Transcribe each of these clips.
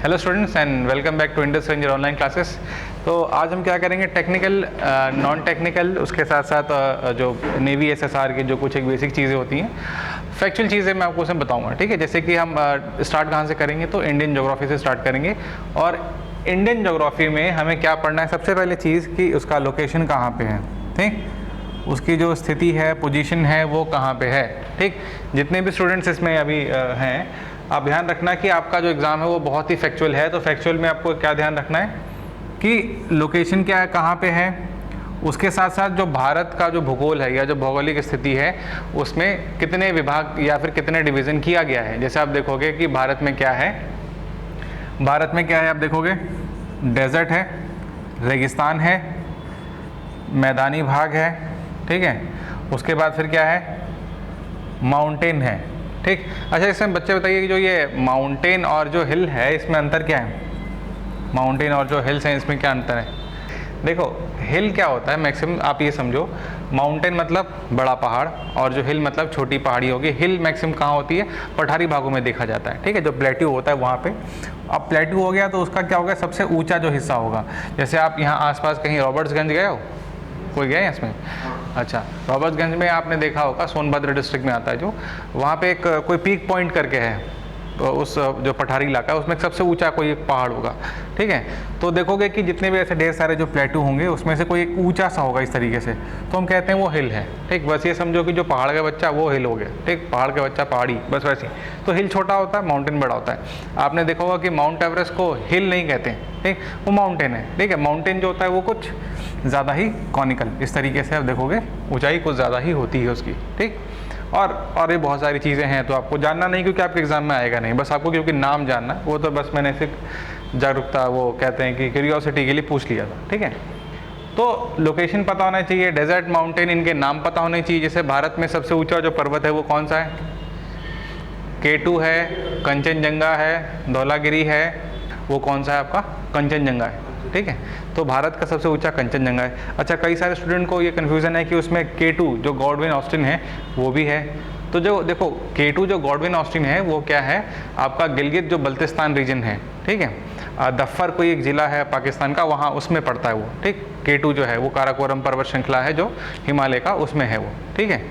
Hello students and welcome back to Indus ranger online classes. तो आज हम क्या करेंगे, टेक्निकल, नॉन टेक्निकल, उसके साथ साथ जो नेवी एसएसआर की जो कुछ एक बेसिक चीज़ें होती हैं, फैक्चुअल चीज़ें मैं आपको उसमें बताऊंगा। ठीक है, जैसे कि हम स्टार्ट कहाँ से करेंगे, तो इंडियन ज्योग्राफी से स्टार्ट करेंगे। और इंडियन ज्योग्राफी में हमें क्या पढ़ना है, सबसे पहले चीज़ कि उसका लोकेशन कहाँ पे है। ठीक, उसकी जो स्थिति है, पोजीशन है, वो कहाँ पे है। ठीक, जितने भी स्टूडेंट्स इसमें अभी हैं, आप ध्यान रखना कि आपका जो एग्ज़ाम है वो बहुत ही फैक्चुअल है। तो फैक्चुअल में आपको क्या ध्यान रखना है कि लोकेशन क्या है, कहाँ पे है, उसके साथ साथ जो भारत का जो भूगोल है या जो भौगोलिक स्थिति है उसमें कितने विभाग या फिर कितने डिवीज़न किया गया है। जैसे आप देखोगे कि भारत में क्या है, भारत में क्या है, आप देखोगे डेजर्ट है, रेगिस्तान है, मैदानी भाग है। ठीक है, उसके बाद फिर क्या है, माउंटेन है। ठीक, अच्छा इसमें बच्चे बताइए कि जो ये माउंटेन और जो हिल है इसमें अंतर क्या है। माउंटेन और जो हिल्स हैं इसमें क्या अंतर है। देखो, हिल क्या होता है, मैक्सिमम आप ये समझो, माउंटेन मतलब बड़ा पहाड़ और जो हिल मतलब छोटी पहाड़ी होगी। हिल मैक्सिमम कहाँ होती है, पठारी भागों में देखा जाता है। ठीक है, जो प्लेट्यू होता है वहाँ पे। अब प्लेट्यू हो गया तो उसका क्या होगा, सबसे ऊंचा जो हिस्सा होगा। जैसे आप यहाँ आसपास कहीं रॉबर्ट्सगंज गए हो, कोई गया है इसमें? अच्छा, रॉबर्ट्सगंज में आपने देखा होगा, सोनभद्र डिस्ट्रिक्ट में आता है जो, वहाँ पे एक कोई पीक पॉइंट करके है, तो उस जो पठारी इलाका है उसमें सबसे ऊंचा कोई एक पहाड़ होगा। ठीक है, तो देखोगे कि जितने भी ऐसे ढेर सारे जो प्लेटू होंगे उसमें से कोई एक ऊंचा सा होगा इस तरीके से, तो हम कहते हैं वो हिल है। ठीक, बस ये समझो कि जो पहाड़ का बच्चा वो हिल हो गया। ठीक, पहाड़ का बच्चा पहाड़ी, बस वैसे ही। तो हिल छोटा होता है, माउंटेन बड़ा होता है। आपने देखा होगा कि माउंट एवरेस्ट को हिल नहीं कहते हैं। ठीक, वो माउंटेन है। ठीक है, माउंटेन जो होता है वो कुछ ज़्यादा ही कॉनिकल, इस तरीके से आप देखोगे ऊंचाई कुछ ज़्यादा ही होती है उसकी। ठीक, और ये बहुत सारी चीज़ें हैं, तो आपको जानना नहीं क्योंकि आपके एग्जाम में आएगा नहीं, बस आपको क्योंकि नाम जानना, वो तो बस मैंने ऐसे जागरूकता, वो कहते हैं कि क्यूरियोसिटी के लिए पूछ लिया था। ठीक है, तो लोकेशन पता होना चाहिए, डेजर्ट, माउंटेन, इनके नाम पता होने चाहिए। जैसे भारत में सबसे ऊंचा जो पर्वत है वो कौन सा है, K2 है, कंचनजंगा है, धौलागिरी है, वो कौन सा है आपका, कंचनजंगा है। ठीक है, तो भारत का सबसे ऊंचा कंचनजंगा है। अच्छा, कई सारे स्टूडेंट को ये कन्फ्यूज़न है कि उसमें K2 जो गॉडविन ऑस्टिन है वो भी है। तो जो देखो, K2 जो गॉडविन ऑस्टिन है वो क्या है, आपका गिलगित जो बल्तिस्तान रीजन है। ठीक है, दफ्फर कोई एक ज़िला है पाकिस्तान का, वहाँ उसमें पड़ता है वो। ठीक, K2 जो है वो काराकोरम पर्वत श्रृंखला है जो हिमालय का, उसमें है वो। ठीक है,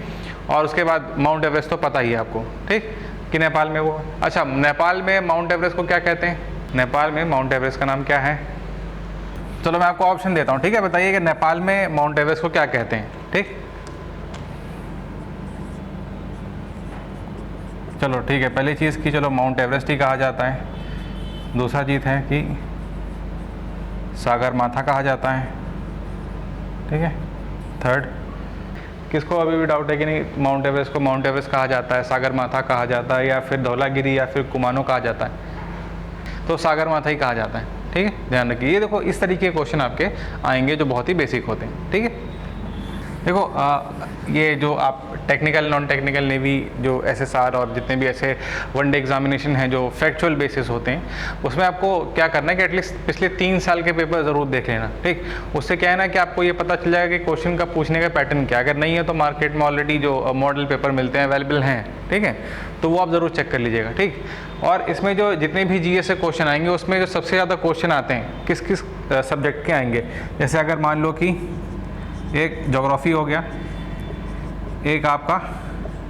और उसके बाद माउंट एवरेस्ट तो पता ही है आपको। ठीक, कि नेपाल में वो। अच्छा, नेपाल में माउंट एवरेस्ट को क्या कहते हैं, नेपाल में माउंट एवरेस्ट का नाम क्या है। चलो मैं आपको ऑप्शन देता हूँ। ठीक है, बताइए कि नेपाल में माउंट एवरेस्ट को क्या कहते हैं। ठीक, चलो ठीक है, पहली चीज़ कि चलो माउंट एवरेस्ट ही कहा जाता है। दूसरा चीज़ है कि सागर माथा कहा जाता है। ठीक है, थर्ड, किसको अभी भी डाउट है कि नहीं, माउंट एवरेस्ट को माउंट एवरेस्ट कहा जाता है, सागर माथा कहा जाता है, या फिर धौलागिरी या फिर कुमानो कहा जाता है, तो सागर माथा ही कहा जाता है। ठीक है, ध्यान रखिए। ये देखो, इस तरीके के क्वेश्चन आपके आएंगे जो बहुत ही बेसिक होते हैं। ठीक है, देखो ये जो आप टेक्निकल, नॉन टेक्निकल, नेवी, जो एसएसआर और जितने भी ऐसे वनडे एग्जामिनेशन हैं जो फैक्चुअल बेसिस होते हैं, उसमें आपको क्या करना है कि एटलीस्ट पिछले 3 साल के पेपर ज़रूर देख लेना। ठीक, उससे क्या है ना कि आपको ये पता चल जाएगा कि क्वेश्चन का पूछने का पैटर्न क्या है। अगर नहीं है तो मार्केट में ऑलरेडी जो मॉडल पेपर मिलते हैं, अवेलेबल हैं। ठीक है, तो वो आप ज़रूर चेक कर लीजिएगा। ठीक, और इसमें जो जितने भी जीएस से क्वेश्चन आएंगे उसमें जो सबसे ज़्यादा क्वेश्चन आते हैं किस किस सब्जेक्ट के आएंगे। जैसे अगर मान लो कि एक ज्योग्राफी हो गया, एक आपका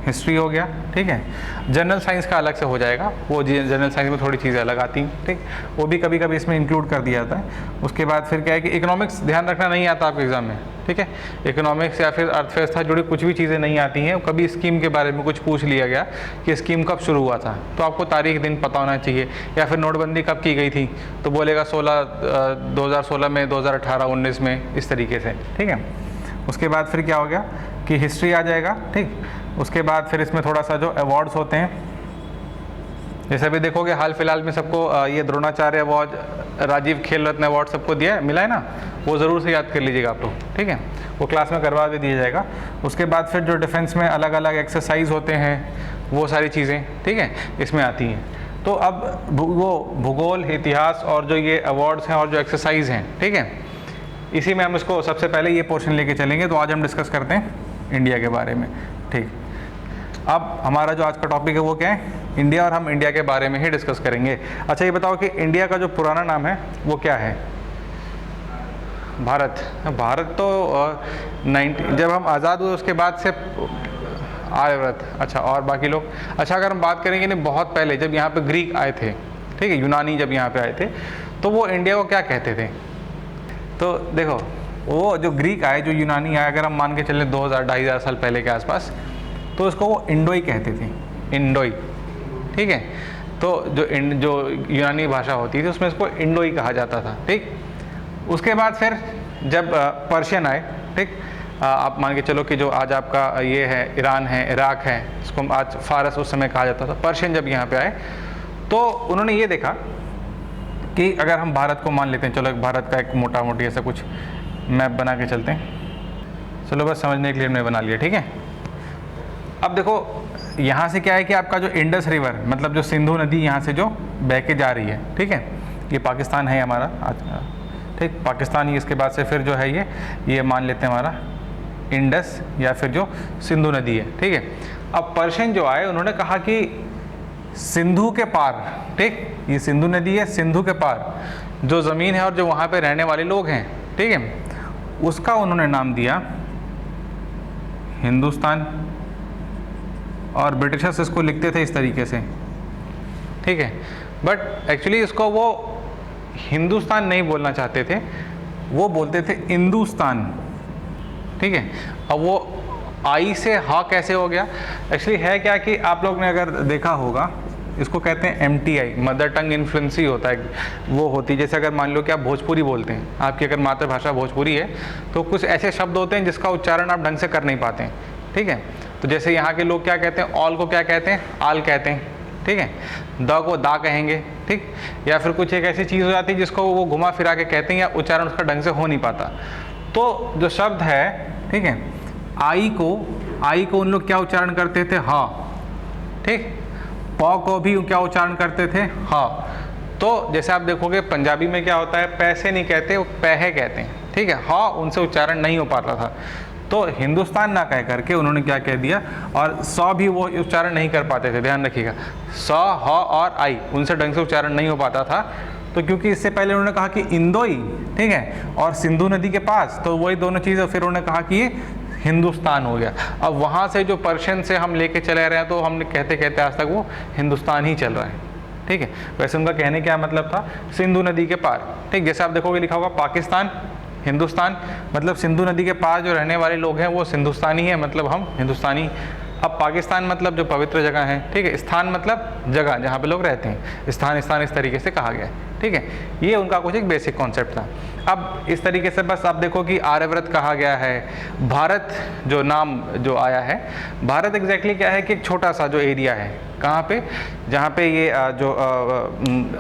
हिस्ट्री हो गया। ठीक है, जनरल साइंस का अलग से हो जाएगा, वो जनरल साइंस में थोड़ी चीज़ें अलग आती हैं। ठीक, वो भी कभी कभी इसमें इंक्लूड कर दिया जाता है। उसके बाद फिर क्या है कि इकोनॉमिक्स ध्यान रखना नहीं आता आपके एग्जाम में। ठीक है, इकोनॉमिक्स या फिर अर्थव्यवस्था जुड़ी कुछ भी चीज़ें नहीं आती हैं। कभी स्कीम के बारे में कुछ पूछ लिया गया कि स्कीम कब शुरू हुआ था, तो आपको तारीख दिन पता होना चाहिए। या फिर नोटबंदी कब की गई थी, तो बोलेगा 2016 में, 2018, 19 में, इस तरीके से। ठीक है, उसके बाद फिर क्या हो गया कि हिस्ट्री आ जाएगा। ठीक, उसके बाद फिर इसमें थोड़ा सा जो अवार्ड्स होते हैं, जैसे अभी देखोगे हाल फिलहाल में सबको ये द्रोणाचार्य अवार्ड, राजीव खेल रत्न अवार्ड सबको दिया है, मिला है ना, वो ज़रूर से याद कर लीजिएगा आप लोग। ठीक है, वो क्लास में करवा भी दिया जाएगा। उसके बाद फिर जो डिफेंस में अलग अलग एक्सरसाइज होते हैं, वो सारी चीज़ें, ठीक है, इसमें आती हैं। तो अब वो भूगोल, इतिहास और जो ये अवार्ड्स हैं और जो एक्सरसाइज हैं, ठीक है, इसी में हम इसको सबसे पहले ये पोर्शन लेके चलेंगे। तो आज हम डिस्कस करते हैं इंडिया के बारे में। ठीक, अब हमारा जो आज का टॉपिक है वो क्या है, इंडिया और हम इंडिया के बारे में ही डिस्कस करेंगे। अच्छा ये बताओ कि इंडिया का जो पुराना नाम है वो क्या है? भारत। भारत तो 90 जब हम आज़ाद हुए उसके बाद से आर्यव्रत। अच्छा और बाकी लोग? अच्छा अगर हम बात करेंगे नहीं बहुत पहले जब यहाँ पे ग्रीक आए थे, ठीक है, यूनानी जब यहाँ पे आए थे तो वो इंडिया को क्या कहते थे? तो देखो वो जो ग्रीक आए, जो यूनानी आए, अगर हम मान के चले 2000-2500 साल पहले के आसपास, तो उसको वो इंडोई कहते थे, इंडोई, ठीक है। तो जो यूनानी भाषा होती थी उसमें इसको इंडोई कहा जाता था, ठीक। उसके बाद फिर जब पर्शियन आए, ठीक, आप मान के चलो कि जो आज आपका ये है ईरान है, इराक है, इसको आज फारस उस समय कहा जाता था। पर्शियन जब यहाँ पे आए तो उन्होंने ये देखा कि अगर हम भारत को मान लेते हैं, चलो भारत का एक मोटा मोटी ऐसा कुछ मैप बना के चलते हैं, चलो बस समझने के लिए हमने बना लिया, ठीक है। अब देखो यहाँ से क्या है कि आपका जो इंडस रिवर, मतलब जो सिंधु नदी यहाँ से जो बह के जा रही है, ठीक है, ये पाकिस्तान है हमारा आज, ठीक, पाकिस्तान ही। इसके बाद से फिर जो है ये मान लेते हैं हमारा इंडस या फिर जो सिंधु नदी है, ठीक है। अब पर्शियन जो आए उन्होंने कहा कि सिंधु के पार, ठीक, ये सिंधु नदी है, सिंधु के पार जो ज़मीन है और जो वहाँ पे रहने वाले लोग हैं, ठीक है, उसका उन्होंने नाम दिया हिंदुस्तान। और ब्रिटिशर्स इसको लिखते थे इस तरीके से, ठीक है, बट एक्चुअली इसको वो हिंदुस्तान नहीं बोलना चाहते थे, वो बोलते थे हिंदुस्तान, ठीक है। अब वो आई से हा कैसे हो गया? एक्चुअली है क्या कि आप लोग ने अगर देखा होगा, इसको कहते हैं MTI, मदर टंग इन्फ्लुएंसी होता है, वो होती है। जैसे अगर मान लो कि आप भोजपुरी बोलते हैं, आपकी अगर मातृभाषा भोजपुरी है, तो कुछ ऐसे शब्द होते हैं जिसका उच्चारण आप ढंग से कर नहीं पाते हैं, ठीक है। तो जैसे यहाँ के लोग क्या कहते हैं, ऑल को क्या कहते हैं, आल कहते हैं, ठीक है, द को दा कहेंगे, ठीक, या फिर कुछ एक ऐसी चीज़ हो जाती है जिसको वो घुमा फिरा के कहते हैं या उच्चारण उसका ढंग से हो नहीं पाता। तो जो शब्द है, ठीक है, आई को उन लोग क्या उच्चारण करते थे, हा, ठीक, पौ को भी क्या उच्चारण करते थे, हा। तो जैसे आप देखोगे पंजाबी में क्या होता है, पैसे नहीं कहते, वो पैहे कहते हैं, ठीक है, हा उनसे उच्चारण नहीं हो पाता था। तो हिंदुस्तान ना कह करके उन्होंने क्या कह दिया, और स भी वो उच्चारण नहीं कर पाते थे, ध्यान रखिएगा, स, ह और आई उनसे ढंग से उच्चारण नहीं हो पाता था। तो क्योंकि इससे पहले उन्होंने कहा कि इंदोई, ठीक है, और सिंधु नदी के पास, तो वही दोनों चीज़ें, फिर उन्होंने कहा कि ये हिंदुस्तान हो गया। अब वहाँ से जो पर्शियन से हम लेके चले रहे हैं, तो हमने कहते कहते आज तक वो हिंदुस्तान ही चल रहा है, ठीक है। वैसे उनका कहने क्या मतलब था, सिंधु नदी के पार, ठीक। जैसे आप देखोगे लिखा होगा पाकिस्तान, हिंदुस्तान, मतलब सिंधु नदी के पार जो रहने वाले लोग हैं वो हिंदुस्तानी है, मतलब हम हिंदुस्तानी। अब पाकिस्तान मतलब जो पवित्र जगह है, ठीक है, स्थान मतलब जगह जहाँ पे लोग रहते हैं, स्थान इस तरीके से कहा गया है, ठीक है। ये उनका कुछ एक बेसिक कॉन्सेप्ट था। अब इस तरीके से बस आप देखो कि आर्यव्रत कहा गया है। भारत जो नाम जो आया है, भारत एग्जैक्टली क्या है कि एक छोटा सा जो एरिया है, कहाँ पे, जहाँ पे ये जो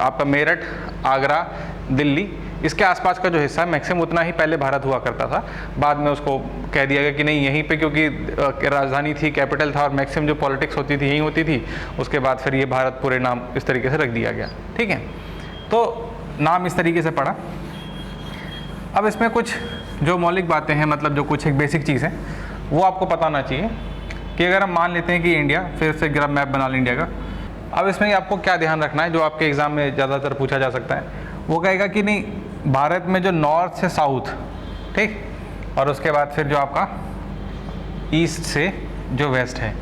आपका मेरठ, आगरा, दिल्ली, इसके आसपास का जो हिस्सा है, मैक्सिमम उतना ही पहले भारत हुआ करता था। बाद में उसको कह दिया गया कि नहीं यहीं पे, क्योंकि राजधानी थी, कैपिटल था, और मैक्सिमम जो पॉलिटिक्स होती थी यहीं होती थी। उसके बाद फिर ये भारत पूरे नाम इस तरीके से रख दिया गया, ठीक है। तो नाम इस तरीके से पड़ा। अब इसमें कुछ जो मौलिक बातें हैं, मतलब जो कुछ एक बेसिक चीज़ है, वो आपको पता होना चाहिए कि अगर हम मान लेते हैं कि इंडिया, फिर से ग्राफ मैप बना लें इंडिया का। अब इसमें आपको क्या ध्यान रखना है, जो आपके एग्ज़ाम में ज़्यादातर पूछा जा सकता है, वो कहेगा कि नहीं भारत में जो नॉर्थ से साउथ, ठीक, और उसके बाद फिर जो आपका ईस्ट से जो वेस्ट है,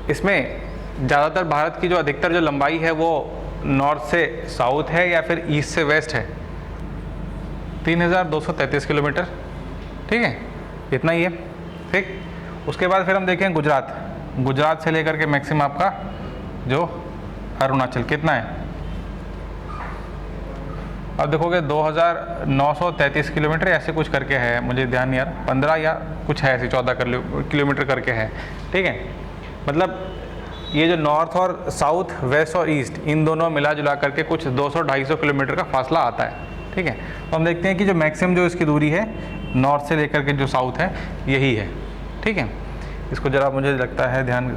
इसमें ज़्यादातर भारत की जो अधिकतर जो लंबाई है वो नॉर्थ से साउथ है या फिर ईस्ट से वेस्ट है। 3233 किलोमीटर, ठीक है, इतना ही है, ठीक। उसके बाद फिर हम देखें गुजरात से लेकर के मैक्सिमम आपका जो अरुणाचल कितना है। अब देखोगे 2933 किलोमीटर ऐसे कुछ करके है, मुझे ध्यान नहीं आ रहा, 15 या कुछ है ऐसे 14 किलोमीटर करके है, ठीक है। मतलब ये जो नॉर्थ और साउथ, वेस्ट और ईस्ट, इन दोनों मिला जुला करके कुछ 200-250 किलोमीटर का फासला आता है, ठीक है। तो हम देखते हैं कि जो मैक्सिमम जो इसकी दूरी है नॉर्थ से लेकर के जो साउथ है यही है, ठीक है। इसको ज़रा मुझे लगता है ध्यान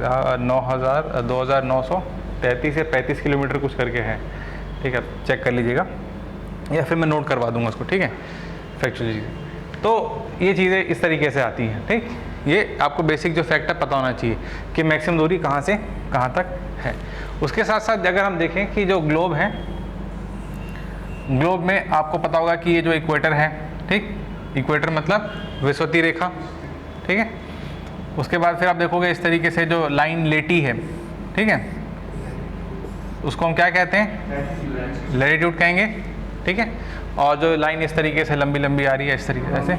2933 या 35 किलोमीटर कुछ करके है, ठीक है, चेक कर लीजिएगा या फिर मैं नोट करवा दूंगा उसको, ठीक है, फैक्चुअल चीज़ें। तो ये चीज़ें इस तरीके से आती हैं, ठीक। ये आपको बेसिक जो फैक्ट है पता होना चाहिए कि मैक्सिमम दूरी कहाँ से कहाँ तक है। उसके साथ साथ अगर हम देखें कि जो ग्लोब है, ग्लोब में आपको पता होगा कि ये जो इक्वेटर है, ठीक, इक्वेटर मतलब विषुवतीय रेखा, ठीक है। उसके बाद फिर आप देखोगे इस तरीके से जो लाइन लेटी है, ठीक है, उसको हम क्या कहते हैं, लैटिट्यूड कहेंगे, ठीक है। और जो लाइन इस तरीके से लंबी लंबी आ रही है इस तरीके से,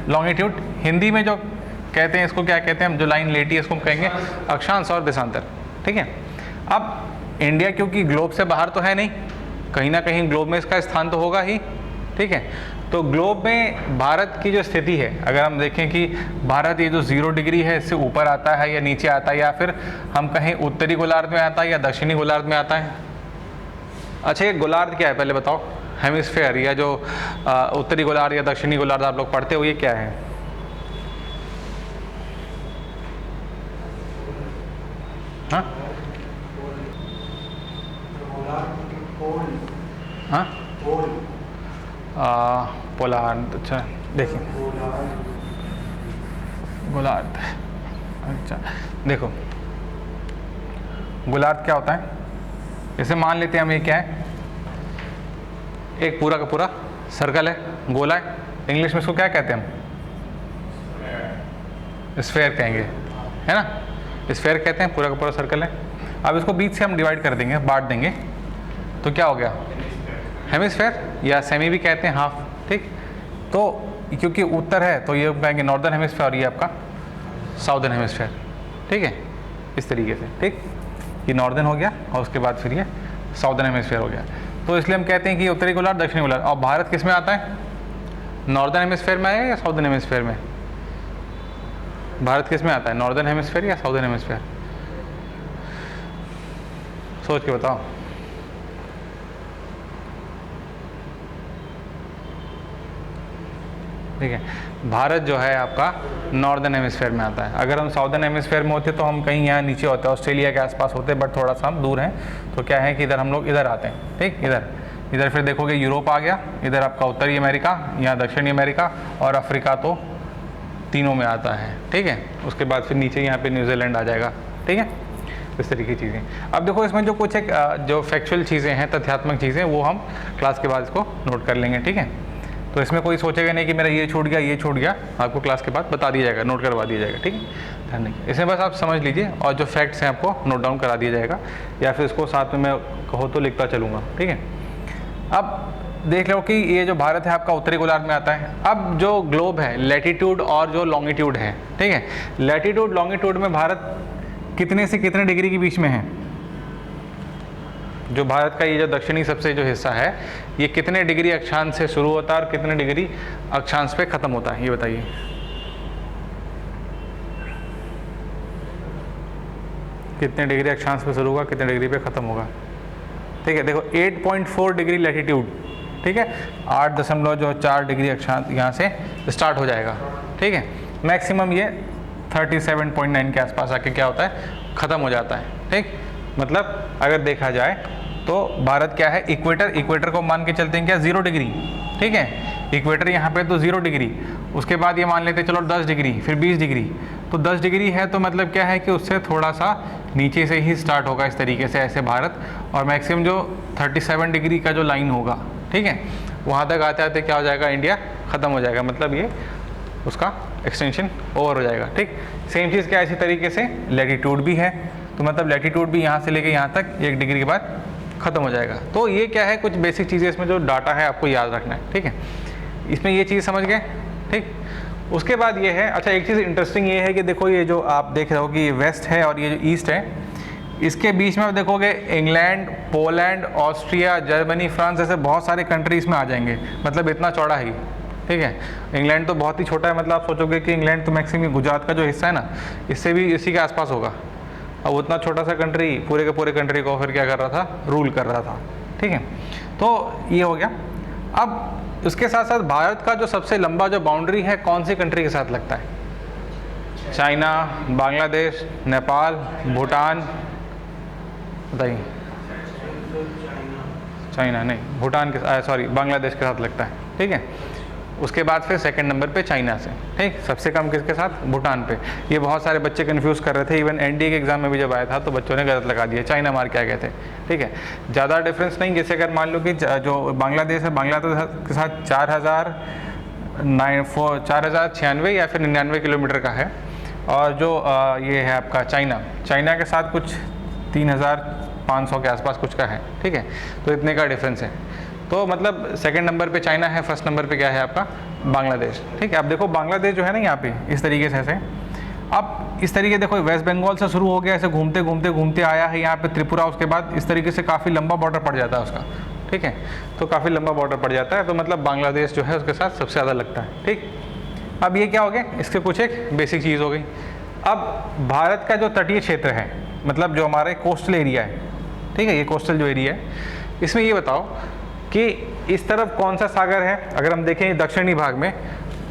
लॉन्गिट्यूड। हिंदी में जो कहते हैं इसको क्या कहते हैं हम, जो लाइन लेटी है इसको हम कहेंगे अक्षांश और देशांतर, ठीक है। अब इंडिया क्योंकि ग्लोब से बाहर तो है नहीं, कहीं ना कहीं ग्लोब में इसका स्थान तो होगा ही, ठीक है। तो ग्लोब में भारत की जो स्थिति है, अगर हम देखें कि भारत ये जो 0 डिग्री है इससे ऊपर आता है या नीचे आता है, या फिर हम कहें उत्तरी गोलार्ध में आता है या दक्षिणी गोलार्ध में आता है। अच्छा, ये गोलार्ध क्या है पहले बताओ, हेमिस्फेयर या जो उत्तरी गोलार्ध या दक्षिणी गोलार्ध आप लोग पढ़ते हो, ये क्या है? हाँ हाँ, पोलार्ध, अच्छा देखिए गोलार्ध, अच्छा देखो गोलार्ध क्या होता है, जैसे मान लेते हैं हम ये क्या है, एक पूरा का पूरा सर्कल है, गोला है, इंग्लिश में इसको क्या कहते हैं हम, स्फेयर कहेंगे, है ना, स्फेयर कहते हैं, पूरा का पूरा सर्कल है। अब इसको बीच से हम डिवाइड कर देंगे, बांट देंगे, तो क्या हो गया, हेमिस्फेयर या सेमी भी कहते हैं, हाफ, ठीक। तो क्योंकि उत्तर है तो ये कहेंगे नॉर्दर्न हेमिस्फेयर और ये आपका साउदर्न हेमिस्फेयर, ठीक है, इस तरीके से, ठीक। ये नॉर्दर्न हो गया और उसके बाद फिर ये साउदर्न हेमिस्फेयर हो गया। तो इसलिए हम कहते हैं कि उत्तरी गोलार्ध दक्षिणी गोलार्ध। और भारत किस में आता है, नॉर्दर्न हेमिस्फेयर में आया या साउदर्न हेमिस्फेयर में? भारत किस में आता है, नॉर्दर्न हेमिस्फेयर या साउदर्न हेमिस्फेयर? सोच के बताओ। ठीक है, भारत जो है आपका नॉर्दर्न हेमिस्फेयर में आता है। अगर हम साउदर्न हेमिस्फेयर में होते तो हम कहीं यहाँ नीचे होते, ऑस्ट्रेलिया के आसपास होते, बट थोड़ा सा हम दूर हैं, तो क्या है कि इधर हम लोग इधर आते हैं, ठीक, इधर फिर देखोगे यूरोप आ गया, इधर आपका उत्तरी अमेरिका, यहाँ दक्षिणी अमेरिका और अफ्रीका, तो तीनों में आता है, ठीक है। उसके बाद फिर नीचे यहाँ पे न्यूजीलैंड आ जाएगा, ठीक है, इस तरीके की चीज़ें। अब देखो इसमें जो कुछ एक जो फैक्चुअल चीज़ें हैं, तथ्यात्मक चीज़ें, वो हम क्लास के बाद इसको नोट कर लेंगे, ठीक है। तो इसमें कोई सोचेगा नहीं कि मेरा ये छूट गया, ये छूट गया, आपको क्लास के बाद बता दिया जाएगा, नोट करवा दिया जाएगा, ठीक है, ध्यान रखिए। इसमें बस आप समझ लीजिए और जो फैक्ट्स हैं आपको नोट डाउन करा दिया जाएगा, या फिर इसको साथ में मैं कहो तो लिखता चलूँगा, ठीक है। अब देख लो कि ये जो भारत है आपका उत्तरी गोलार्ध में आता है। अब जो ग्लोब है, लैटिट्यूड और जो लॉन्गिट्यूड है, ठीक है, लैटिट्यूड लॉन्गिट्यूड में भारत कितने से कितने डिग्री के बीच में है? जो भारत का ये जो दक्षिणी सबसे जो हिस्सा है, ये कितने डिग्री अक्षांश से शुरू होता है और कितने डिग्री अक्षांश पे खत्म होता है, ये बताइए। कितने डिग्री अक्षांश पे शुरू होगा, कितने डिग्री पे खत्म होगा? ठीक है, देखो 8.4 डिग्री लैटिट्यूड, ठीक है, 8.4 डिग्री अक्षांश यहाँ से स्टार्ट हो जाएगा, ठीक है। मैक्सिमम ये 37.9 के आसपास आके क्या होता है, ख़त्म हो जाता है, ठीक। मतलब अगर देखा जाए तो भारत क्या है, इक्वेटर को मान के चलते हैं क्या, 0 डिग्री, ठीक है, इक्वेटर यहाँ पे तो 0 डिग्री, उसके बाद ये मान लेते हैं चलो 10 डिग्री, फिर 20 डिग्री, तो 10 डिग्री है तो मतलब क्या है कि उससे थोड़ा सा नीचे से ही स्टार्ट होगा इस तरीके से ऐसे भारत, और मैक्सिमम जो 37 डिग्री का जो लाइन होगा, ठीक है, वहाँ तक आते आते क्या हो जाएगा, इंडिया ख़त्म हो जाएगा, मतलब ये उसका एक्सटेंशन ओवर हो जाएगा, ठीक। सेम चीज़ क्या इसी तरीके से लैटिट्यूड भी है, तो मतलब लैटिट्यूड भी यहाँ से लेके यहाँ तक 1 डिग्री के बाद ख़त्म हो जाएगा। तो ये क्या है, कुछ बेसिक चीज़ें इसमें जो डाटा है आपको याद रखना है, ठीक है। इसमें ये चीज़ समझ गए, ठीक। उसके बाद ये है, अच्छा एक चीज़ इंटरेस्टिंग ये है कि देखो ये जो आप देख रहे हो कि ये वेस्ट है और ये जो ईस्ट है, इसके बीच में आप देखोगे England, Poland, Austria, Germany, France, ऐसे बहुत सारे कंट्री इसमें आ जाएंगे, मतलब इतना चौड़ा ही, ठीक है। इंग्लैंड तो बहुत ही छोटा है, मतलब आप सोचोगे कि इंग्लैंड तो मैक्सिमम गुजरात का जो हिस्सा है ना, इससे भी इसी के आसपास होगा। अब उतना छोटा सा कंट्री पूरे के पूरे कंट्री को फिर क्या कर रहा था, रूल कर रहा था, ठीक है। तो ये हो गया। अब उसके साथ साथ भारत का जो सबसे लंबा जो बाउंड्री है कौन सी कंट्री के साथ लगता है? चाइना, बांग्लादेश, नेपाल, भूटान, बताइए। चाइना नहीं, भूटान के, सॉरी बांग्लादेश के साथ लगता है, ठीक है। उसके बाद फिर सेकंड नंबर पे चाइना से, ठीक। सबसे कम किसके साथ? भूटान पे। ये बहुत सारे बच्चे कंफ्यूज कर रहे थे, इवन एनडीए के एग्जाम में भी जब आया था तो बच्चों ने गलत लगा दिया, चाइना मार के आ गए थे, ठीक है। ज़्यादा डिफरेंस नहीं, जैसे अगर मान लो कि जो बांग्लादेश है, बांग्लादेश के साथ 4096 या फिर 99 किलोमीटर का है, और जो ये है आपका चाइना के साथ कुछ 3500 के आसपास कुछ का है, ठीक है। तो इतने का डिफरेंस है। तो मतलब सेकंड नंबर पे चाइना है, फर्स्ट नंबर पे क्या है आपका? बांग्लादेश, ठीक है। अब देखो बांग्लादेश जो है ना यहाँ पे इस तरीके से ऐसे, अब इस तरीके देखो वेस्ट बंगाल से शुरू हो गया, ऐसे घूमते घूमते घूमते आया है यहाँ पे त्रिपुरा, उसके बाद इस तरीके से काफ़ी लंबा बॉर्डर पड़ जाता है उसका, ठीक है। तो काफ़ी लंबा बॉर्डर पड़ जाता है, तो मतलब बांग्लादेश जो है उसके साथ सबसे ज़्यादा लगता है, ठीक। अब ये क्या हो गया? इसके कुछ एक बेसिक चीज़ हो गई। अब भारत का जो तटीय क्षेत्र है, मतलब जो हमारे कोस्टल एरिया है, ठीक है, ये कोस्टल जो एरिया है, इसमें ये बताओ कि इस तरफ कौन सा सागर है? अगर हम देखें दक्षिणी भाग में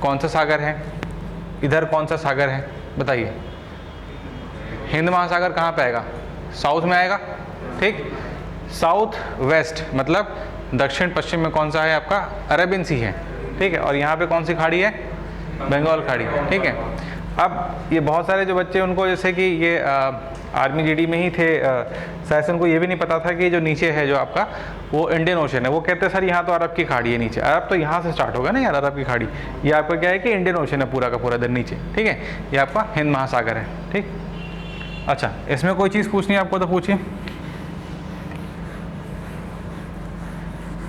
कौन सा सागर है, इधर कौन सा सागर है, बताइए। हिंद महासागर कहाँ पे आएगा? साउथ में आएगा, ठीक। साउथ वेस्ट मतलब दक्षिण पश्चिम में कौन सा है आपका? अरेबियन सी है, ठीक है। और यहाँ पे कौन सी खाड़ी है? बंगाल खाड़ी, ठीक है। अब ये बहुत सारे जो बच्चे उनको जैसे कि ये आर्मी जीडी में ही थे, शायद से उनको ये भी नहीं पता था कि जो नीचे है जो आपका वो इंडियन ओशन है। वो कहते हैं सर यहाँ तो अरब की खाड़ी है नीचे। अरब तो यहाँ से स्टार्ट होगा ना यार, अरब की खाड़ी। ये आपका क्या है कि इंडियन ओशन है पूरा का पूरा इधर नीचे, ठीक है। ये आपका हिंद महासागर है, ठीक। अच्छा, इसमें कोई चीज़ पूछनी है आपको तो पूछिए,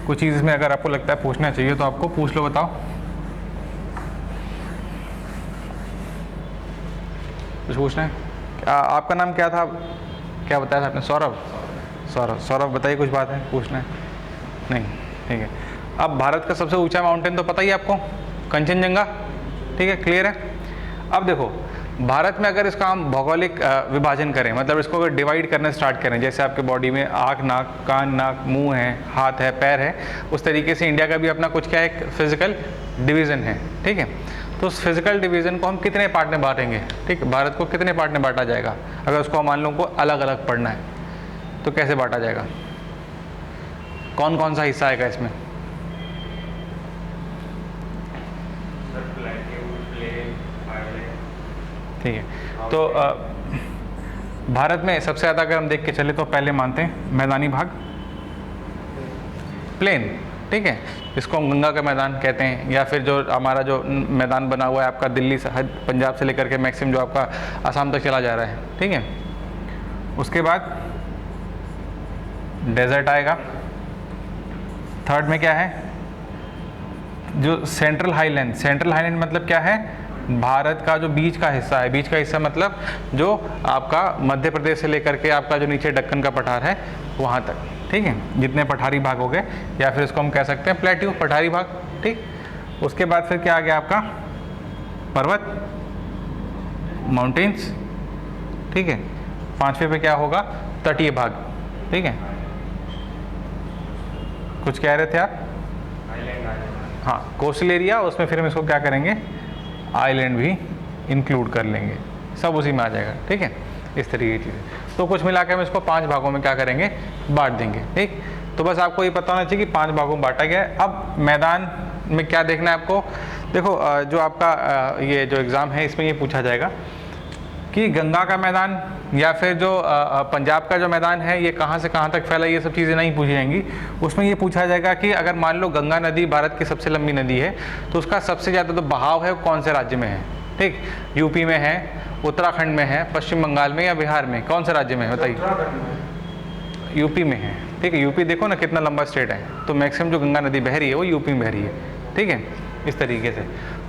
कुछ चीज़ इसमें अगर आपको लगता है पूछना चाहिए तो आपको पूछ लो, बताओ कुछ पूछना है? आपका नाम क्या था? क्या बताया था आपने? सौरभ बताइए, कुछ बात है, पूछना है? नहीं, ठीक है। अब भारत का सबसे ऊंचा माउंटेन तो पता ही है आपको, कंचनजंगा, ठीक है, क्लियर है। अब देखो भारत में अगर इसका हम भौगोलिक विभाजन करें, मतलब इसको अगर डिवाइड करना स्टार्ट करें, जैसे आपके बॉडी में आँख, नाक, कान, नाक, मुंह है, हाथ है, पैर है, उस तरीके से इंडिया का भी अपना कुछ क्या है, एक फिजिकल डिवीज़न है, ठीक है। तो उस फिजिकल डिवीज़न को हम कितने पार्ट में बांटेंगे, ठीक है। भारत को कितने पार्ट में बांटा जाएगा? अगर उसको मान लो को अलग अलग पढ़ना है तो कैसे बांटा जाएगा? कौन कौन सा हिस्सा आएगा इसमें? ठीक है। तो भारत में सबसे ज़्यादा अगर हम देख के चले तो पहले मानते हैं मैदानी भाग, प्लेन, ठीक है, इसको हम गंगा का मैदान कहते हैं, या फिर जो हमारा जो मैदान बना हुआ है आपका दिल्ली से, पंजाब से लेकर के मैक्सिमम जो आपका आसाम तक चला जा रहा है, ठीक है। उसके बाद डेजर्ट आएगा। थर्ड में क्या है? जो सेंट्रल हाईलैंड। सेंट्रल हाईलैंड मतलब क्या है? भारत का जो बीच का हिस्सा है। बीच का हिस्सा मतलब जो आपका मध्य प्रदेश से लेकर के आपका जो नीचे दक्कन का पठार है वहाँ तक, ठीक है, जितने पठारी भाग हो गए, या फिर इसको हम कह सकते हैं प्लेट्यू, पठारी भाग, ठीक। उसके बाद फिर क्या आ गया आपका? पर्वत, माउंटेन्स, ठीक है। पांचवें पे क्या होगा? तटीय भाग, ठीक है। कुछ कह रहे थे आप? हाँ, कोस्टल एरिया, उसमें फिर हम इसको क्या करेंगे? आइलैंड भी इंक्लूड कर लेंगे, सब उसी में आ जाएगा, ठीक है। इस तरीके की चीज़ें। तो कुछ मिला के हम इसको 5 भागों में क्या करेंगे? बांट देंगे, ठीक। तो बस आपको ये पता होना चाहिए कि 5 भागों में बांटा गया है। अब मैदान में क्या देखना है आपको? देखो जो आपका ये जो एग्ज़ाम है इसमें ये पूछा जाएगा कि गंगा का मैदान या फिर जो पंजाब का जो मैदान है ये कहाँ से कहाँ तक फैला, ये सब चीज़ें नहीं पूछी जाएंगी। उसमें ये पूछा जाएगा कि अगर मान लो गंगा नदी भारत की सबसे लंबी नदी है तो उसका सबसे ज़्यादा जो बहाव है वो कौन से राज्य में है, ठीक। यूपी में है, उत्तराखंड में है, पश्चिम बंगाल में, या बिहार में? कौन से राज्य में है बताइए? यूपी में है, ठीक है। यूपी देखो ना कितना लंबा स्टेट है, तो मैक्सिमम जो गंगा नदी बह रही है वो यूपी में बह रही है, ठीक है, इस तरीके से।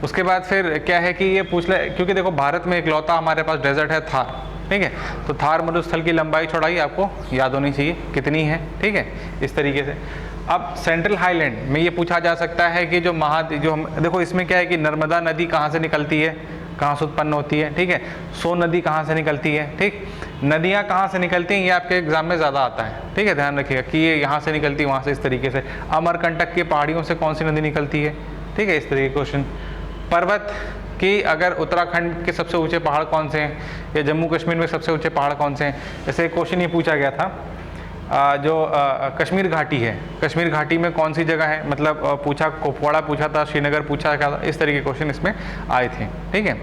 उसके बाद फिर क्या है कि ये पूछ ले, क्योंकि देखो भारत में इकलौता हमारे पास डेजर्ट है थार, ठीक है। तो थार मरुस्थल की लंबाई चौड़ाई आपको याद होनी चाहिए कितनी है, ठीक है, इस तरीके से। अब सेंट्रल हाईलैंड में ये पूछा जा सकता है कि जो देखो इसमें क्या है कि नर्मदा नदी कहाँ से निकलती है, कहाँ से उत्पन्न होती है, ठीक है। सोन नदी कहाँ से निकलती है, ठीक। नदियाँ कहाँ से निकलती हैं ये आपके एग्जाम में ज़्यादा आता है, ठीक है, ध्यान रखिएगा कि ये यहाँ से निकलती है, वहाँ से, इस तरीके से। अमरकंटक की पहाड़ियों से कौन सी नदी निकलती है, ठीक है, इस तरीके के क्वेश्चन। पर्वत कि अगर उत्तराखंड के सबसे ऊंचे पहाड़ कौन से हैं, या जम्मू कश्मीर में सबसे ऊंचे पहाड़ कौन से हैं, ऐसे एक क्वेश्चन ये पूछा गया था। जो कश्मीर घाटी है, कश्मीर घाटी में कौन सी जगह है, मतलब पूछा कुपवाड़ा पूछा था, श्रीनगर पूछा था, इस तरह के क्वेश्चन इसमें आए थे। ठीक है,